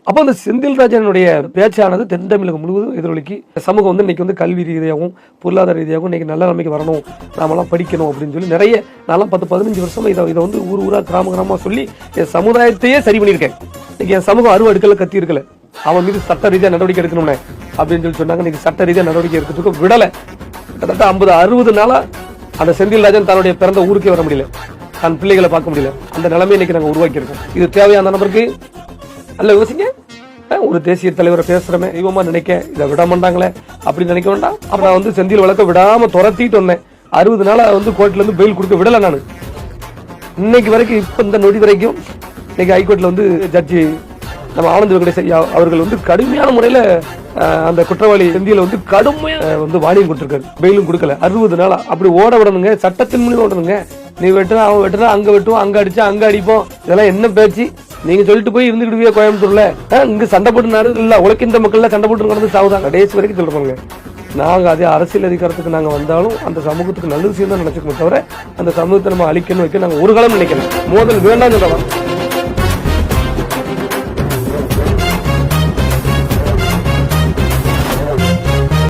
அப்போ அந்த செந்தில்ராஜனுடைய பேச்சானது தென் தமிழகம் முழுவதும் எதிரொலிக்கு சமூகம் வந்து இன்னைக்கு வந்து கல்வி ரீதியாகவும் பொருளாதார ரீதியாகவும் இன்னைக்கு நல்ல நிலைமைக்கு வரணும், நாமெல்லாம் படிக்கணும் அப்படின்னு சொல்லி நிறைய நான்லாம் 10-15 வருஷமா இதை வந்து ஊராக கிராமமாக சொல்லி என் சமுதாயத்தையே சரி பண்ணியிருக்கேன். இன்னைக்கு என் சமூகம் அறுவடுக்கல கத்தி இருக்கல, அவன் மீது சட்ட ரீதியாக நடவடிக்கை எடுக்கணும்னே அப்படின்னு சொல்லி சொன்னாங்க. இன்னைக்கு சட்ட ரீதியாக நடவடிக்கை எடுக்கிறதுக்கு விடலை. கிட்டத்தட்ட 50-60 நாளா அந்த செந்தில்ராஜன் தன்னுடைய பிறந்த ஊருக்கே வர முடியல, தன் பிள்ளைகளை பார்க்க முடியல. அந்த நிலைமை இன்னைக்கு நாங்கள் உருவாக்கி இருக்கோம். இது தேவையான நபருக்கு அல்ல யோசிங்க. ஒரு தேசிய தலைவரை பேசுறமே தெய்வமா நினைக்க இதை விட மாட்டாங்களே அப்படின்னு நினைக்க வேண்டாம். அப்ப நான் வந்து செந்தில் வழக்க விடாம துரத்திட்டு வந்தேன். 60 நாளா வந்து கோர்ட்ல இருந்து பெயில் கொடுக்க விடல. நான் இன்னைக்கு வரைக்கும் இப்ப இந்த நொடி வரைக்கும் இன்னைக்கு ஹைகோர்ட்ல வந்து ஜட்ஜி நம்ம ஆனந்த் வெங்கடேஷ் அவர்கள் வந்து கடுமையான முறையில அந்த குற்றவாளி செந்தில வந்து கடுமையா வந்து வாணியம் கொடுத்திருக்காரு, பெயிலும் கொடுக்கல. 60 நாளா அப்படி ஓட விடணுங்க, சட்டத்தின் மூலியம் ஓடணுங்க. நீ வெட்டுனா அவன் வெட்டுனா அங்க வெட்டுவோம், அங்க அடிச்சா அங்க அடிப்போம், இதெல்லாம் என்ன பேச்சு? நீங்க சொல்லிட்டு போய் இருந்துக்கிடுவியா கோயம்புத்தூர்ல? இங்க சண்டை போட்டு நாடு இல்ல, உழைக்கின்ற மக்கள் சண்டை போட்டு நடந்து சாவுதான் கடைசி வரைக்கும் சொல்றாங்க. நாங்க அதே அரசியல் அதிகாரத்துக்கு நாங்க வந்தாலும் அந்த சமூகத்துக்கு நல்ல விஷயம் தான் நினைச்சுக்கணும் தவிர அந்த சமூகத்தை நம்ம அழிக்கணும் வைக்க நாங்க ஒரு காலம் நினைக்கல. மோதல் வேண்டாம் சொல்றோம்.